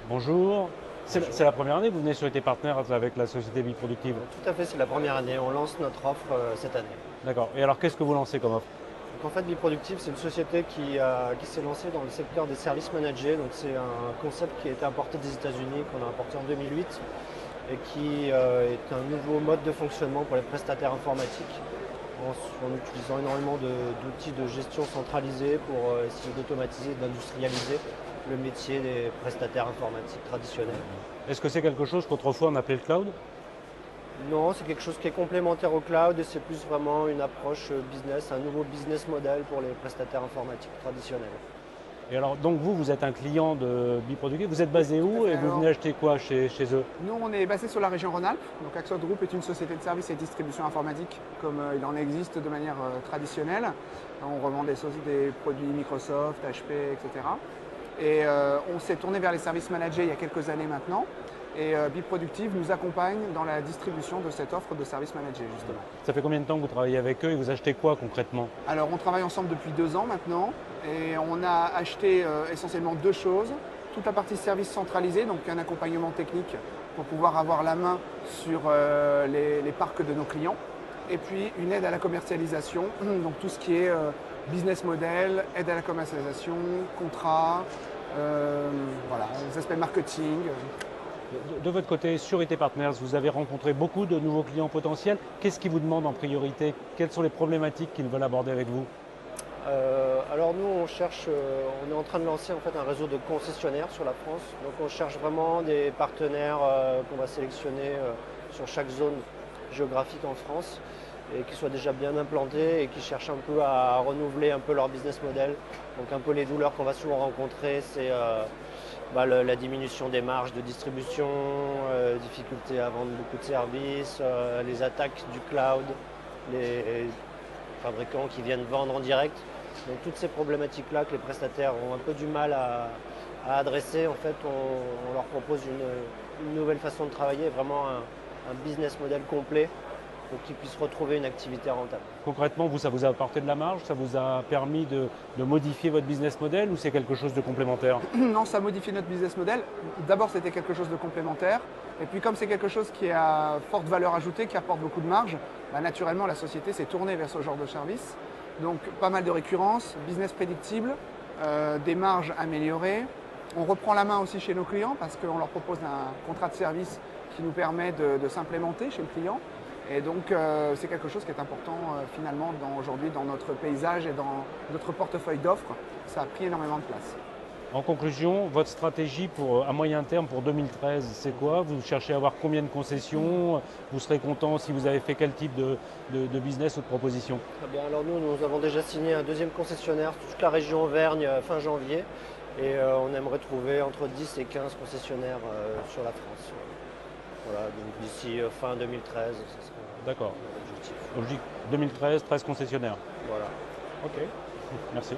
Bonjour. Bonjour. C'est la première année que vous venez sur IT Partners avec la société Biproductive. Tout à fait, c'est la première année. On lance notre offre cette année. D'accord. Et alors, qu'est-ce que vous lancez comme offre? Donc en fait, Biproductive, c'est une société qui s'est lancée dans le secteur des services managés. Donc c'est un concept qui a été importé des États-Unis, qu'on a importé en 2008, et qui est un nouveau mode de fonctionnement pour les prestataires informatiques, en utilisant énormément d'outils de gestion centralisés pour essayer d'automatiser et d'industrialiser le métier des prestataires informatiques traditionnels. Est-ce que c'est quelque chose qu'autrefois on appelait le cloud? Non, c'est quelque chose qui est complémentaire au cloud et c'est plus vraiment une approche business, un nouveau business model pour les prestataires informatiques traditionnels. Et alors, donc vous êtes un client de Biproductive. Vous êtes basé Tout à où fait. et vous Alors, venez acheter quoi chez eux? nous, on est basé sur la région Rhône-Alpes. Donc, Axot Group est une société de services et de distribution informatique, comme il en existe de manière traditionnelle. On revend des produits Microsoft, HP, etc. Et on s'est tourné vers les services managés il y a quelques années maintenant. Et Biproductive nous accompagne dans la distribution de cette offre de services managés, justement. Ça fait combien de temps que vous travaillez avec eux et vous achetez quoi concrètement? Alors, on travaille ensemble depuis 2 ans maintenant. Et on a acheté essentiellement deux choses. Toute la partie service centralisé, donc un accompagnement technique pour pouvoir avoir la main sur les parcs de nos clients. Et puis une aide à la commercialisation, donc tout ce qui est business model, aide à la commercialisation, contrat, voilà, les aspects marketing. De votre côté, sur IT Partners, vous avez rencontré beaucoup de nouveaux clients potentiels. Qu'est-ce qu'ils vous demandent en priorité? Quelles sont les problématiques qu'ils veulent aborder avec vous? Alors nous, on est en train de lancer en fait un réseau de concessionnaires sur la France. Donc on cherche vraiment des partenaires qu'on va sélectionner sur chaque zone géographique en France et qui soient déjà bien implantés et qui cherchent un peu à renouveler un peu leur business model. Donc un peu les douleurs qu'on va souvent rencontrer, c'est la diminution des marges de distribution, difficulté à vendre beaucoup de services, les attaques du cloud, les fabricants qui viennent vendre en direct. Donc toutes ces problématiques-là que les prestataires ont un peu du mal à adresser, en fait, on leur propose une nouvelle façon de travailler, vraiment un business model complet pour qu'ils puissent retrouver une activité rentable. Concrètement, vous, ça vous a apporté de la marge? Ça vous a permis de modifier votre business model ou c'est quelque chose de complémentaire? Non, ça a modifié notre business model. D'abord, c'était quelque chose de complémentaire. Et puis, comme c'est quelque chose qui a forte valeur ajoutée, qui apporte beaucoup de marge, naturellement, la société s'est tournée vers ce genre de service. Donc, pas mal de récurrence, business prédictible, des marges améliorées. On reprend la main aussi chez nos clients parce qu'on leur propose un contrat de service qui nous permet de s'implémenter chez le client. Et donc, c'est quelque chose qui est important finalement aujourd'hui dans notre paysage et dans notre portefeuille d'offres. Ça a pris énormément de place. En conclusion, votre stratégie à moyen terme pour 2013, c'est quoi? Vous cherchez à avoir combien de concessions? Vous serez content si vous avez fait quel type de business ou de proposition? Très bien, alors nous avons déjà signé un deuxième concessionnaire sur toute la région Auvergne fin janvier et on aimerait trouver entre 10 et 15 concessionnaires sur la France. Voilà, donc d'ici fin 2013, ce sera D'accord. l'objectif. Objectif 2013, 13 concessionnaires. Voilà. Ok, merci.